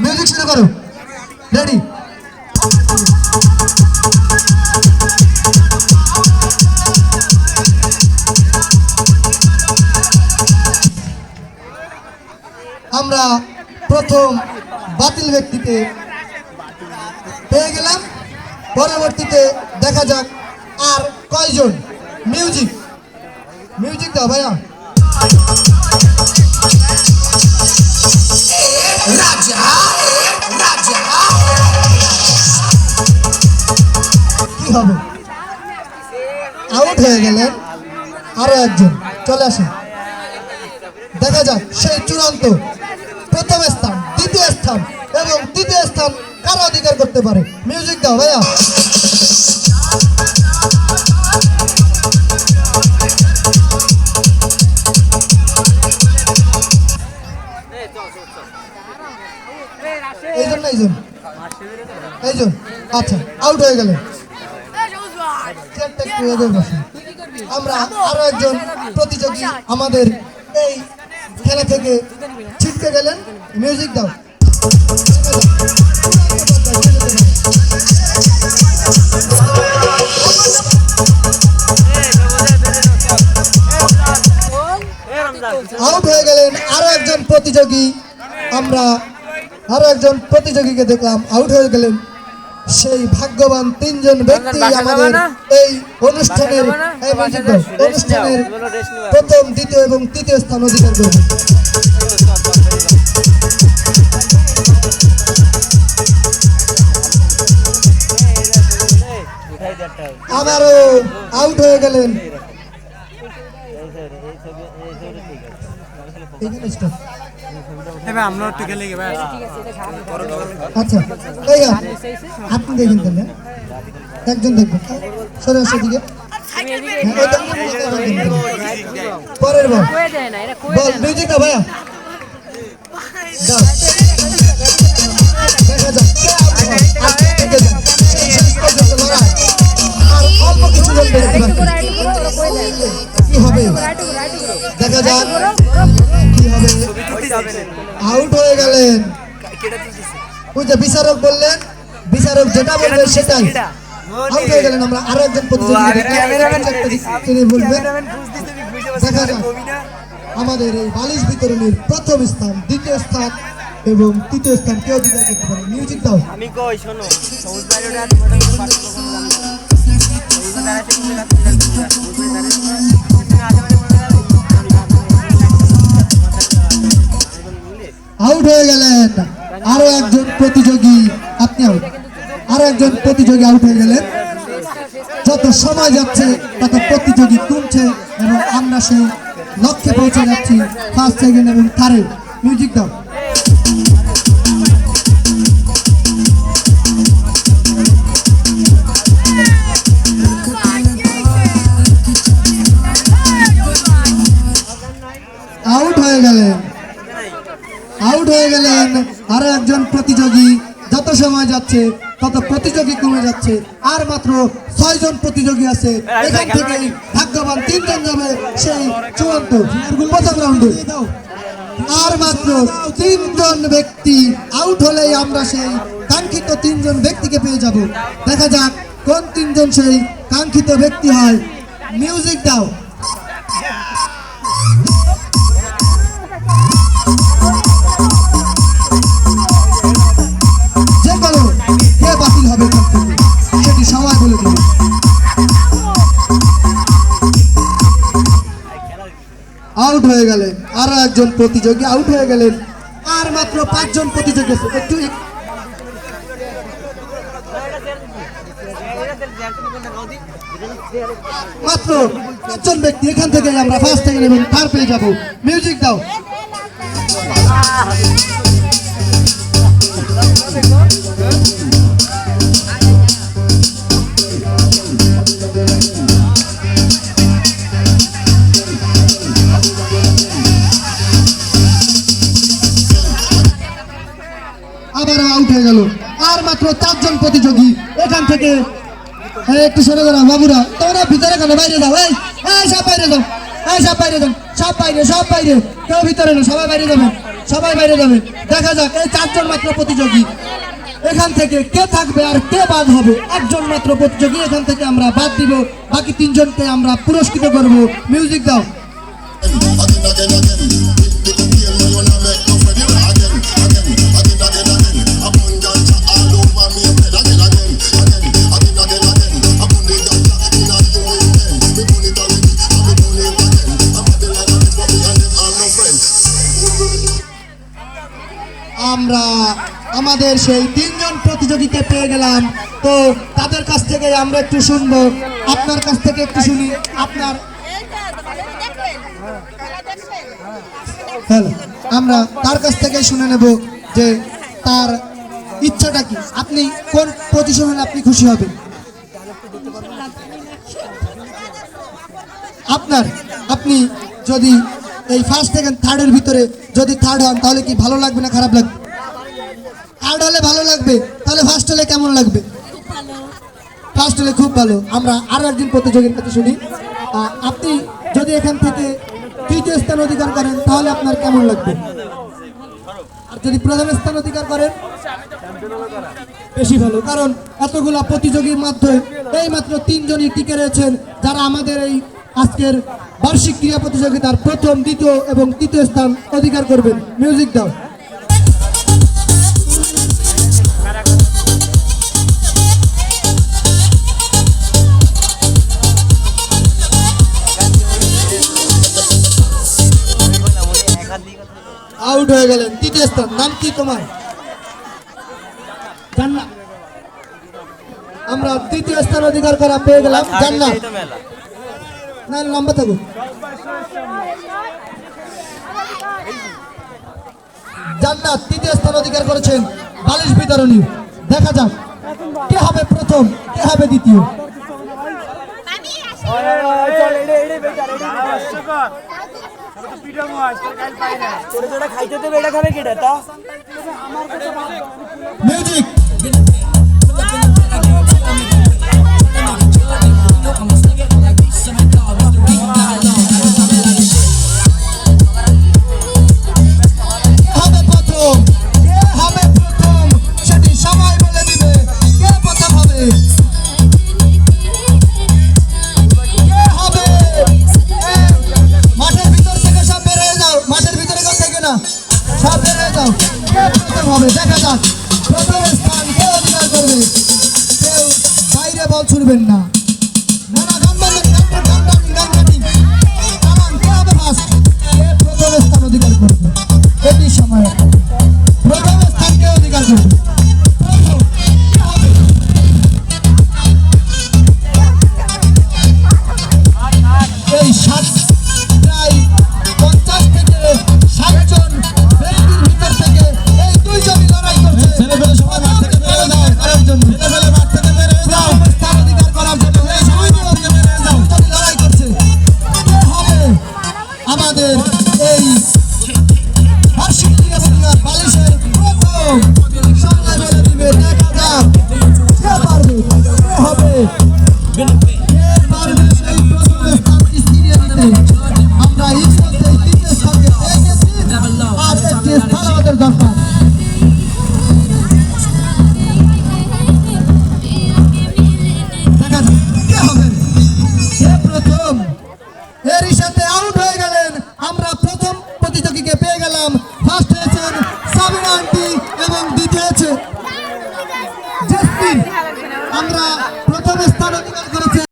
Music শুরু করো। Ready? আমরা প্রথম বাতিল ব্যক্তিকে পেয়ে গেলাম। পরবর্তীতে দেখা যাক আর কয়জন। মিউজিক মিউজিক দাও ভাইয়া। কি হবে? আউট হয়ে গেলেন আরো একজন। চলে আসেন, দেখা যাক সেই চূড়ান্ত প্রথম স্থান, দ্বিতীয় স্থান এবং তৃতীয় স্থান কারা অধিকার করতে পারে। মিউজিক দাও ভাইয়া। এইজন আচ্ছা, আউট হয়ে গেলেন। আমরা আরো একজন প্রতিযোগী আমাদের এই খেলা থেকে ছিটকে গেলেন। মিউজিক দাও। আউট হয়ে গেলেন আরো একজন প্রতিযোগী। আমরা আরো একজন প্রতিযোগীকে দেখলাম আউট হয়ে গেলেন। সেই ভাগ্যবান তিনজন ব্যক্তি আমাদের এই অনুষ্ঠানের প্রথম, দ্বিতীয় এবং তৃতীয় স্থান অধিকার করবে। আবারও আউট হয়ে গেলেন। আচ্ছা আপনি দেখেন তাহলে একজন দেখবেন সরাসরি দিকে। পরের বল মিউজিক দাও ভাইয়া। দেখা যাক অল্প কিছু জন কি হবে, দেখা যাক কি হবে। আউট হয়ে গেলেন। ওই যে বিচারক বললেন, বিচারক যেটা বলবেন সেটাই। আউট হয়ে গেলেন। আমরা আরো একজন প্রতিযোগী বলবেন। দেখা যাক আমাদের এই বালিশ বিতরণের প্রথম স্থান, দ্বিতীয় স্থান এবং তৃতীয় স্থান কে অধিকার করতে পারে। মিউজিক দাও। আমি কই শোনো, আউট হয়ে গেলেন আরো একজন প্রতিযোগী। আপনি আউট। আরো একজন প্রতিযোগী আউট হয়ে গেলেন। যত সময় যাচ্ছে তত প্রতিযোগী কমছে এবং আমরা সেই লক্ষ্যে পৌঁছে যাচ্ছি ফার্স্ট, সেকেন্ড এবং থার্ড। মিউজিক দাও। আউট হয়ে গেলেন। আউট হয়ে গেলেন আরো একজন প্রতিযোগী। যত সময় যাচ্ছে তত প্রতিযোগী কমে যাচ্ছে। আর মাত্র 6 জন প্রতিযোগী আছে। এখান থেকে ভাগ্যবান 3 জন যাবে সেই চূড়ান্ত প্রথম রাউন্ডে। আর মাত্র 3 জন ব্যক্তি আউট হলেই আমরা সেই কাঙ্ক্ষিত 3 জন ব্যক্তিকে পেয়ে যাব। দেখা যাক কোন 3 জন সেই কাঙ্ক্ষিত ব্যক্তি হয়। মিউজিক দাও। সেটি সময় বলে দেবে। আউট হয়ে গেলেন আরো একজন প্রতিযোগী। আউট হয়ে গেলেন। আর মাত্র 5 জন প্রতিযোগী আছে। একটু মাত্র 5 জন ব্যক্তি। এখান থেকে আমরা ফার্স্ট, সেকেন্ড এবং থার্ড পেয়ে যাবো। মিউজিক দাও। আবারও আউট হয়ে গেল। আর মাত্র 4 জন প্রতিযোগী। এখান থেকে একটু সরে দাঁড়াও বাবুরা, তোমরা ভিতরে কেন, বাইরে যাও। এই সব বাইরে যাও, এই সব বাইরে যাও। সব বাইরে, সব বাইরে, কেউ ভিতরে না, সবাই বাইরে যাবেন, সবাই বাইরে যাবেন। দেখা যাক এই 4 জন মাত্র প্রতিযোগী এখান থেকে কে থাকবে আর কে বাদ হবে। 1 জন মাত্র প্রতিযোগী এখান থেকে আমরা বাদ দিব, বাকি 3 জনকে আমরা পুরস্কৃত করব। মিউজিক দাও। আমরা আমাদের সেই 3 জন প্রতিযোগীকে পেয়ে গেলাম। তো তাদের কাছ থেকে আমরা একটু শুনবো, আপনার কাছ থেকে একটু শুনি। আপনার হ্যালো, আমরা তার কাছ থেকে শুনে নেব যে তার ইচ্ছাটা কি, আপনি কোন পজিশন হলে আপনি খুশি হবেন। আপনি যদি এই ফার্স্ট সেকেন্ড থার্ডের ভিতরে যদি থার্ড হন তাহলে কি ভালো লাগবে না খারাপ লাগবে? থার্ড হলে ভালো লাগবে, তাহলে ফার্স্ট হলে কেমন লাগবে? ফার্স্ট হলে খুব ভালো। আমরা আরো একজন প্রতিযোগীর কাছে শুনি। আপনি যদি এখান থেকে 3য় স্থান অধিকার করেন তাহলে আপনার কেমন লাগবে? আর যদি প্রথম স্থান অধিকার করেন বেশি ভালো, কারণ এতগুলা প্রতিযোগীর মাধ্যমে এই মাত্র 3 জনই টিকে রয়েছেন যারা আমাদের এই আজকের বার্ষিক ক্রীড়া প্রতিযোগিতার প্রথম, দ্বিতীয় এবং তৃতীয় স্থান অধিকার করবেন। মিউজিক দাও। আউট হয়ে গেলেন, 3য় স্থান। নাম কি তোমার? জান্নাত। আমরা 3য় স্থান অধিকার করা পেয়ে গেলাম। জান্নাত না, লম্বা থাকুন। জান্নাত 3য় স্থান অধিকার করেছেন। বালিশ বিতরণী। দেখা যাক কে হবে প্রথম, কে হবে দ্বিতীয়। মিউজিক। দেখা যাক প্রথম স্থান কে অধিকার করবে। কেউ বাইরে বল ছুড়বেন না। প্রথম স্থান অধিকার করবে, এটি সময় প্রথম স্থান কে অধিকার করবে। এই প্রায় 50 থেকে 60 জন ব্যক্তির ভিতর থেকে এই 2 জনই লড়াই করছে। স্থান অধিকার করার জন্য এই লড়াই করছে। কে হবে আমাদের এই বার্ষিক ক্রীড়া প্রতিযোগিতার বালিশের প্রথম? সময় বলে দিবে। দেখা যাক কে পারবে, কে হবে, কে পারবে সেই প্রথম স্থানটি ছিনিয়ে নিতে। আমরা ইতিমধ্যে 3য় স্থানে পেয়ে গেছি, আর একটি স্থান আমাদের দরকার। দেখা যাক কে হবে, কে প্রথম। এরই সাথে আউট হয়ে গেলেন। আমরা প্রথম প্রতিযোগীকে পেয়ে গেলাম। ফার্স্ট হয়েছেন সাবিনা আন্টি এবং দ্বিতীয় হয়েছে জেসমিন। আমরা